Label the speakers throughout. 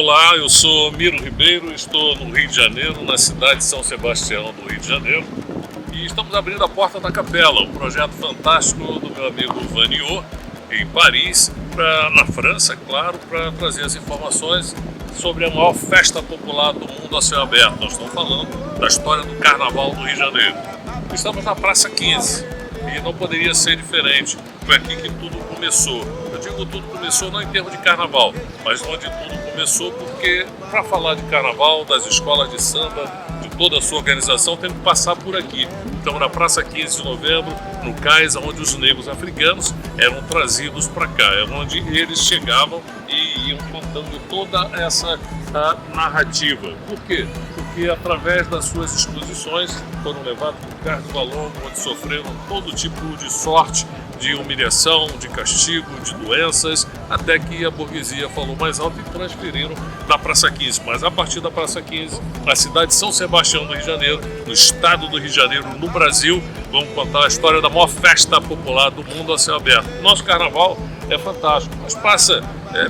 Speaker 1: Olá, eu sou Miro Ribeiro, estou no Rio de Janeiro, na cidade de São Sebastião do Rio de Janeiro, e estamos abrindo a Porta da Capela, um projeto fantástico do meu amigo Vaniô, em Paris, na França, claro, para trazer as informações sobre a maior festa popular do mundo a céu aberto. Nós estamos falando da história do Carnaval do Rio de Janeiro. Estamos na Praça 15 e não poderia ser diferente. Foi aqui que tudo começou. Eu digo tudo começou não em termos de carnaval, mas onde tudo começou, porque para falar de carnaval, das escolas de samba, de toda a sua organização, tem que passar por aqui. Então, na Praça 15 de Novembro, no cais, onde os negros africanos eram trazidos para cá, é onde eles chegavam e iam contando toda essa narrativa. Por quê? Porque através das suas exposições foram levados para o Carnaval, onde sofreram todo tipo de sorte, de humilhação, de castigo, de doenças, até que a burguesia falou mais alto e transferiram da Praça 15. Mas a partir da Praça 15, na cidade de São Sebastião do Rio de Janeiro, no estado do Rio de Janeiro, no Brasil, vamos contar a história da maior festa popular do mundo a céu aberto. Nosso carnaval é fantástico, mas passa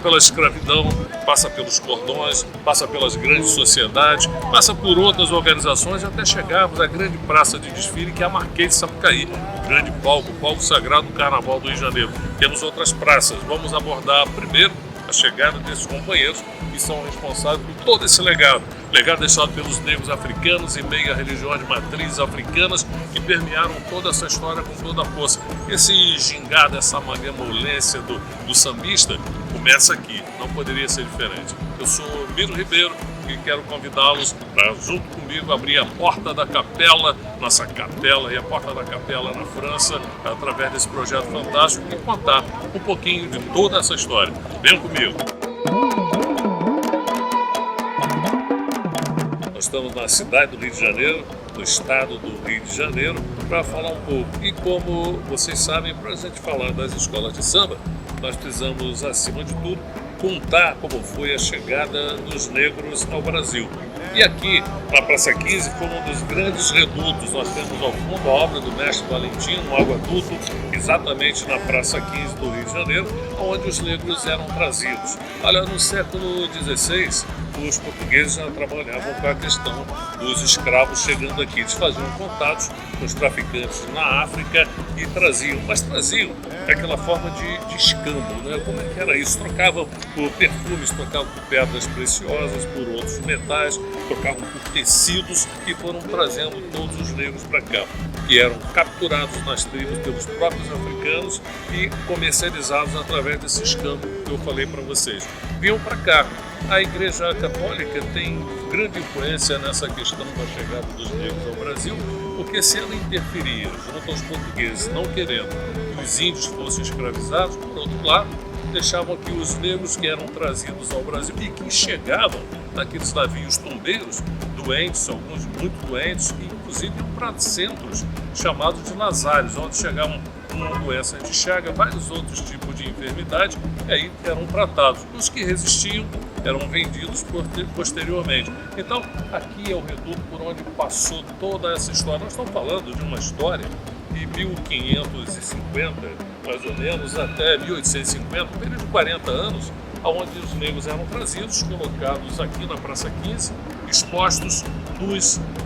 Speaker 1: pela escravidão, passa pelos cordões, passa pelas grandes sociedades, passa por outras organizações até chegarmos à grande praça de desfile, que é a Marquês de Sapucaí, o grande palco, o palco sagrado do Carnaval do Rio de Janeiro. Temos outras praças, vamos abordar primeiro a chegada desses companheiros que são responsáveis por todo esse legado deixado pelos negros africanos e meia religiões de matrizes africanas que permearam toda essa história com toda a força. Esse gingado, essa malemolência do sambista começa aqui, não poderia ser diferente. Eu sou Miro Ribeiro e quero convidá-los para, junto comigo, abrir a Porta da Capela, nossa capela e a Porta da Capela na França, através desse projeto fantástico, e contar um pouquinho de toda essa história. Venham comigo! Nós estamos na cidade do Rio de Janeiro, no estado do Rio de Janeiro, para falar um pouco. E como vocês sabem, para a gente falar das escolas de samba, nós precisamos, acima de tudo, contar como foi a chegada dos negros ao Brasil. E aqui, na Praça 15, foi um dos grandes redutos. Nós temos ao fundo a obra do mestre Valentino, um aguaduto, exatamente na Praça 15 do Rio de Janeiro, onde os negros eram trazidos. Olha, no século XVI, os portugueses já trabalhavam com a questão dos escravos chegando aqui. Eles faziam contatos com os traficantes na África e traziam, mas traziam aquela forma de escambo, né? Como é que era isso? Trocavam por perfumes, trocavam por pedras preciosas, por outros metais, trocavam por tecidos e foram trazendo todos os negros para cá, que eram capturados nas tribos pelos próprios africanos e comercializados através desse escambo que eu falei para vocês. Vinham para cá. A Igreja Católica tem grande influência nessa questão da chegada dos negros ao Brasil, porque se ela interferia junto aos portugueses, não querendo que os índios fossem escravizados, por outro lado, deixavam que os negros que eram trazidos ao Brasil e que chegavam naqueles navios tombeiros, doentes, alguns muito doentes, e inclusive para centros chamados de lasários, onde chegavam uma doença de chaga, vários outros tipos de enfermidade, e aí eram tratados. Os que resistiam eram vendidos posteriormente. Então, aqui é o reduto por onde passou toda essa história. Nós estamos falando de uma história de 1550, mais ou menos, até 1850, um período de 40 anos, onde os negros eram trazidos, colocados aqui na Praça 15, expostos,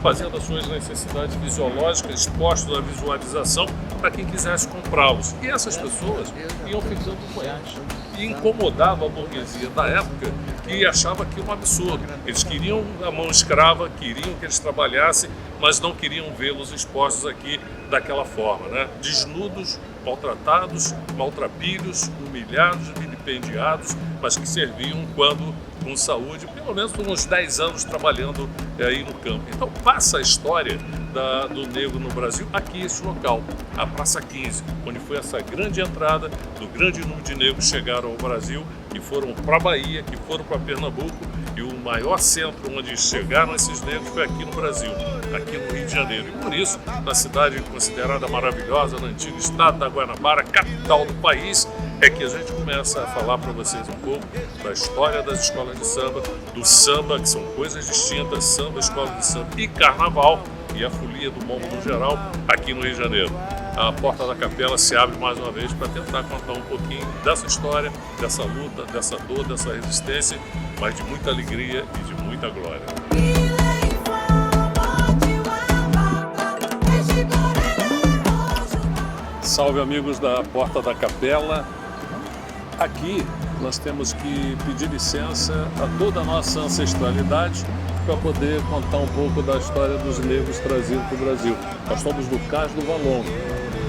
Speaker 1: fazendo as suas necessidades fisiológicas, expostos à visualização para quem quisesse comprá-los. E essas pessoas iam ficando doentes e incomodavam a burguesia da época, que achava aquilo um absurdo. Eles queriam a mão escrava, queriam que eles trabalhassem, mas não queriam vê-los expostos aqui daquela forma, né? Desnudos, maltratados, maltrapilhos, humilhados, vilipendiados, mas que serviam quando com saúde, pelo menos por uns 10 anos trabalhando aí no campo. Então passa a história do negro no Brasil aqui, esse local, a Praça 15, onde foi essa grande entrada do grande número de negros que chegaram ao Brasil, que foram para a Bahia, que foram para Pernambuco, e o maior centro onde chegaram esses negros foi aqui no Brasil, aqui no Rio de Janeiro. E por isso, na cidade considerada maravilhosa, no antigo estado da Guanabara, capital do país, é que a gente começa a falar para vocês um pouco da história das escolas de samba, do samba, que são coisas distintas, samba, escola de samba e carnaval, e a folia do morro no geral aqui no Rio de Janeiro. A porta da capela se abre mais uma vez para tentar contar um pouquinho dessa história, dessa luta, dessa dor, dessa resistência, mas de muita alegria e de muita glória. Salve, amigos da Porta da Capela. Aqui nós temos que pedir licença a toda a nossa ancestralidade para poder contar um pouco da história dos negros trazidos para o Brasil. Nós estamos no Cais do Valongo,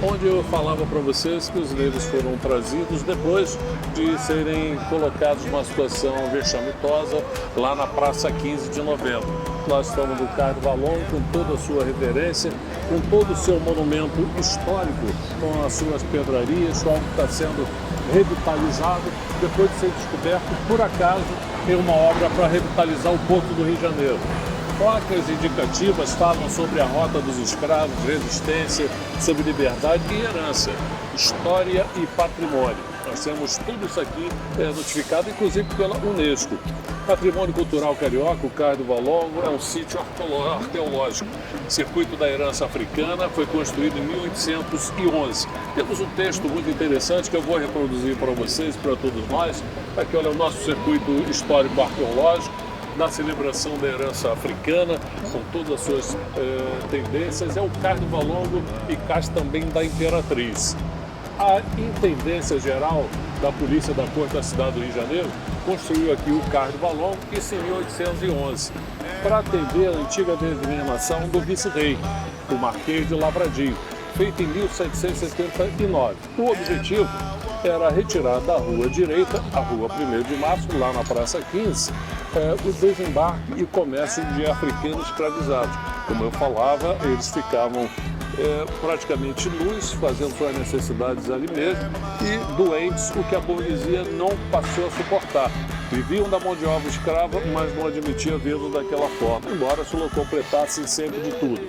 Speaker 1: onde eu falava para vocês que os negros foram trazidos depois de serem colocados numa situação vexamitosa lá na Praça 15 de Novembro. Nós estamos no Cais do Valongo com toda a sua reverência, com todo o seu monumento histórico, com as suas pedrarias, algo que está sendo revitalizado depois de ser descoberto, por acaso, em uma obra para revitalizar o Porto do Rio de Janeiro. Placas indicativas falam sobre a rota dos escravos, resistência, sobre liberdade e herança, história e patrimônio. Nós temos tudo isso aqui notificado, inclusive pela Unesco. Patrimônio Cultural Carioca, o Cais do Valongo, é um sítio arqueológico. Circuito da Herança Africana, foi construído em 1811. Temos um texto muito interessante que eu vou reproduzir para vocês, para todos nós. Aqui, olha, o nosso circuito histórico arqueológico da celebração da herança africana, com todas as suas tendências. É o Cais do Valongo e Cais também da Imperatriz. A Intendência Geral da Polícia da Corte da Cidade do Rio de Janeiro construiu aqui o Cais do Valongo, isso em 1811, para atender a antiga designação do vice-rei, o Marquês de Lavradio, feito em 1779. O objetivo era retirar da Rua Direita, a Rua 1º de Março, lá na Praça 15, o desembarque e comércio de africanos escravizados. Como eu falava, eles ficavam praticamente nus, fazendo suas necessidades ali mesmo, e doentes, o que a burguesia não passou a suportar. Viviam da mão de obra escrava, mas não admitia vê-lo daquela forma, embora se completasse sempre de tudo.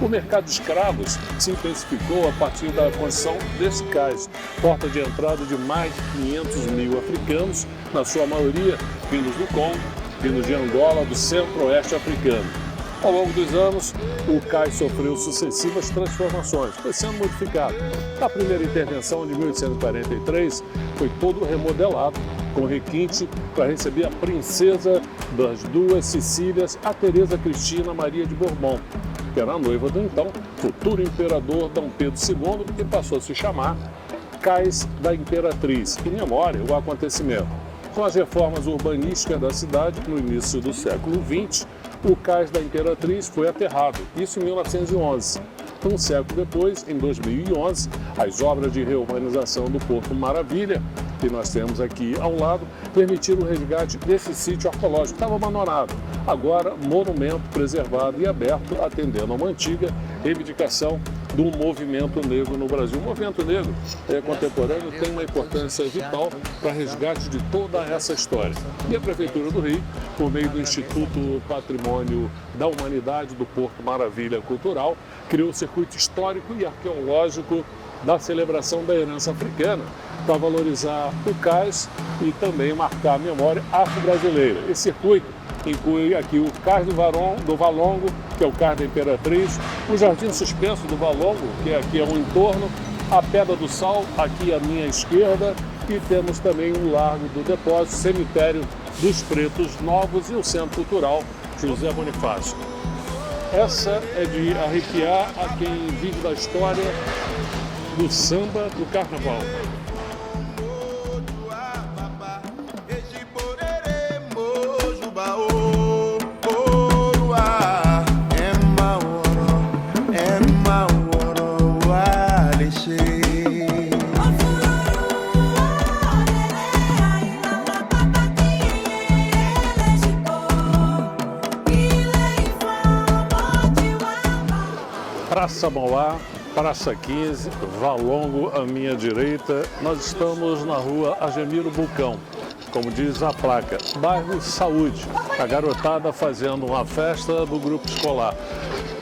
Speaker 1: O mercado de escravos se intensificou a partir da construção desse cais, porta de entrada de mais de 500 mil africanos, na sua maioria vindos do Congo, vindos de Angola, do centro-oeste africano. Ao longo dos anos, o cais sofreu sucessivas transformações, foi sendo modificado. Na primeira intervenção de 1843, foi todo remodelado, com requinte para receber a princesa das duas Sicílias, a Teresa Cristina Maria de Bourbon, que era a noiva do então futuro imperador Dom Pedro II, que passou a se chamar Cais da Imperatriz, em memória ao acontecimento. Com as reformas urbanísticas da cidade, no início do século XX, o Cais da Imperatriz foi aterrado, isso em 1911. Um século depois, em 2011, as obras de reurbanização do Porto Maravilha, que nós temos aqui ao lado, permitiram o resgate desse sítio arqueológico que estava abandonado. Agora, monumento preservado e aberto, atendendo a uma antiga reivindicação do movimento negro no Brasil. O movimento negro contemporâneo tem uma importância vital para resgate de toda essa história. E a Prefeitura do Rio, por meio do Instituto Patrimônio da Humanidade do Porto Maravilha Cultural, criou o circuito histórico e arqueológico da celebração da herança africana, para valorizar o cais e também marcar a memória afro-brasileira. Esse circuito inclui aqui o Cais do Valongo, que é o Cais da Imperatriz, o Jardim Suspenso do Valongo, que aqui é um entorno, a Pedra do Sal, aqui à minha esquerda, e temos também o Largo do Depósito, Cemitério dos Pretos Novos e o Centro Cultural José Bonifácio. Essa é de arrepiar a quem vive da história do samba do carnaval. Praça Mauá, Praça 15, Valongo à minha direita. Nós estamos na rua Agemiro Bulcão, como diz a placa, bairro Saúde. A garotada fazendo uma festa do grupo escolar.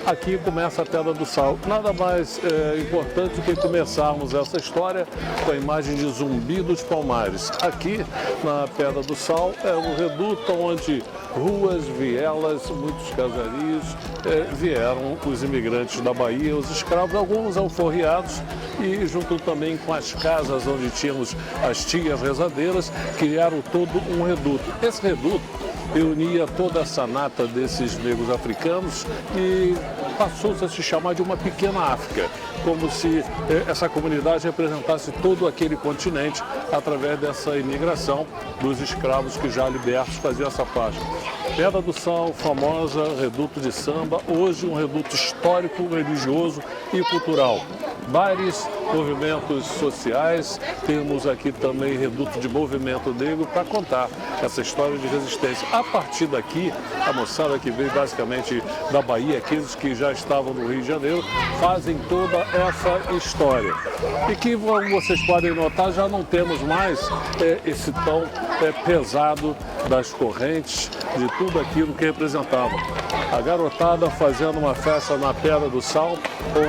Speaker 2: aqui começa a Pedra do Sal. Nada mais importante do que começarmos essa história com a imagem de Zumbi dos Palmares. Aqui na Pedra do Sal é um reduto onde ruas, vielas, muitos casarios, vieram os imigrantes da Bahia, os escravos, alguns alforriados, e junto também com as casas onde tínhamos as tias rezadeiras, criaram todo um reduto. Esse reduto reunia toda essa nata desses negros africanos e passou-se a se chamar de uma pequena África, como se essa comunidade representasse todo aquele continente através dessa imigração dos escravos que já libertos faziam essa parte. Pedra do Sal, famosa, reduto de samba, hoje um reduto histórico, religioso e cultural. Vários movimentos sociais, temos aqui também reduto de movimento negro para contar essa história de resistência. A partir daqui, a moçada que veio basicamente da Bahia, aqueles que já estavam no Rio de Janeiro, fazem toda essa história. E que, como vocês podem notar, já não temos mais esse tom pesado das correntes, de tudo aquilo que representava. A garotada fazendo uma festa na Pedra do Sal,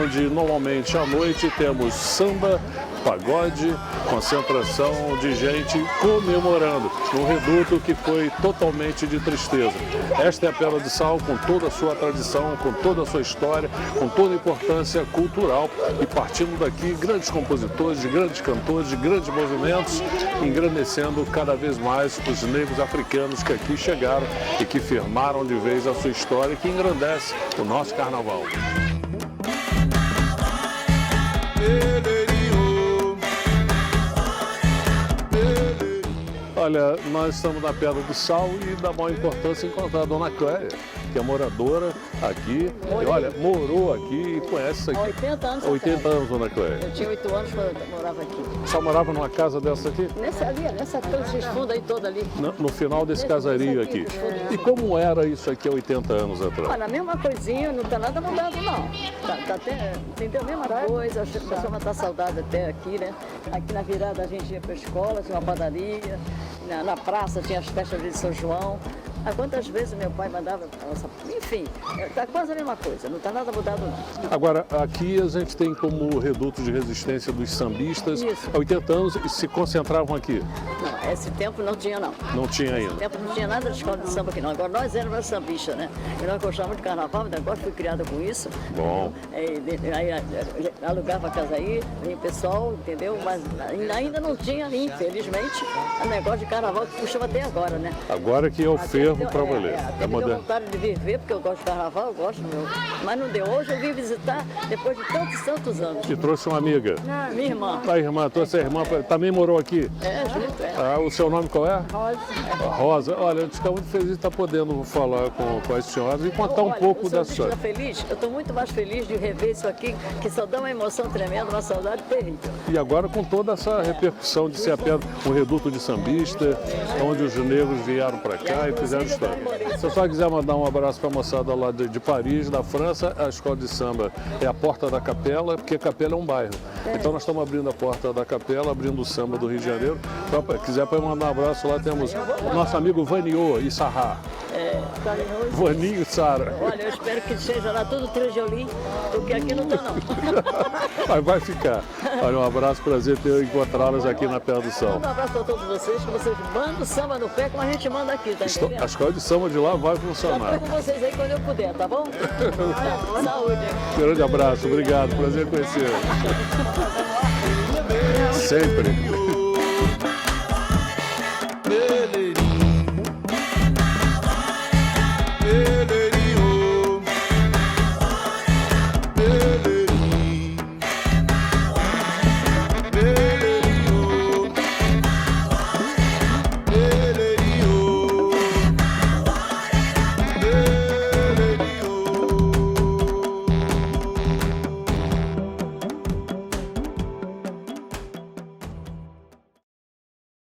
Speaker 2: onde normalmente à noite temos samba, pagode, concentração de gente comemorando um reduto que foi totalmente de tristeza. Esta é a Pedra do Sal com toda a sua tradição, com toda a sua história, com toda a importância cultural, e partindo daqui grandes compositores, de grandes cantores, de grandes movimentos, engrandecendo cada vez mais os negros africanos que aqui chegaram e que firmaram de vez a sua história, que engrandece o nosso carnaval. Olha, nós estamos na Pedra do Sal e dá maior importância encontrar a Dona Cléia, que é moradora aqui. E olha, morou aqui e conhece isso aqui.
Speaker 3: 80 anos.
Speaker 2: 80 anos, Dona Cléia.
Speaker 3: Eu tinha 8 anos quando eu morava aqui.
Speaker 2: Só morava numa casa dessa aqui?
Speaker 3: Nessa esses fundos aí toda ali.
Speaker 2: No final desse casario aqui. E como era isso aqui há 80 anos atrás?
Speaker 3: Olha, a mesma coisinha, não está nada mudado não. Tá até, entendeu? A mesma coisa, a pessoa matar saudade até aqui, né? Aqui na virada a gente ia para a escola, tinha uma padaria. Na praça tinha as festas de São João. Há quantas vezes meu pai mandava... Enfim, está quase a mesma coisa, não está nada mudado não.
Speaker 2: Agora, aqui a gente tem como reduto de resistência dos sambistas.
Speaker 3: Isso.
Speaker 2: Há 80 anos e se concentravam aqui.
Speaker 3: Não, esse tempo não tinha não.
Speaker 2: Não tinha ainda.
Speaker 3: Esse tempo não tinha nada de escola de samba aqui não. Agora nós éramos sambistas, né? E nós gostávamos de carnaval, o negócio fui criada com isso.
Speaker 2: Bom.
Speaker 3: Aí alugava a casa aí, vinha o pessoal, entendeu? Mas ainda não tinha, infelizmente, o negócio de carnaval que puxava até agora, né?
Speaker 2: Agora que é o fervo para valer.
Speaker 3: É moderno. Vontade de vir ver, porque eu gosto de carnaval, eu gosto, mas não deu. Hoje eu vim visitar depois de tantos anos.
Speaker 2: E trouxe uma amiga.
Speaker 3: Minha irmã.
Speaker 2: A irmã, trouxe a irmã, também morou aqui?
Speaker 3: Junto,
Speaker 2: Ah, o seu nome qual é?
Speaker 3: Rosa.
Speaker 2: Rosa. Olha, a gente fica muito feliz de estar podendo falar com as senhoras e contar um pouco da história.
Speaker 3: Feliz? Eu estou muito mais feliz de rever isso aqui, que só dá uma emoção tremenda, uma saudade terrível.
Speaker 2: E agora com toda essa repercussão de ser apenas um reduto de sambista, onde os negros vieram para cá e fizeram história. Se eu só quiser mandar um abraço para a moçada lá de Paris, da França, a escola de samba é a Porta da Capela, porque a Capela é um bairro. Então nós estamos abrindo a Porta da Capela, abrindo o samba do Rio de Janeiro. Então, se quiser para mandar um abraço lá, temos o nosso amigo Vaniô e Sarra. Vaninho e Sara.
Speaker 3: Olha, eu espero que seja lá tudo trijolim, porque aqui não está não.
Speaker 2: Mas vai ficar. Olha, um abraço, prazer ter encontrá-las aqui na Pedra do Sal.
Speaker 3: Um abraço para todos vocês, que vocês mandam samba no pé, como a gente manda aqui, tá entendendo?
Speaker 2: A escola de samba de lá vai funcionar.
Speaker 3: Eu com vocês aí quando eu puder, tá bom? Saúde.
Speaker 2: Grande abraço, obrigado, prazer conhecer. Sempre.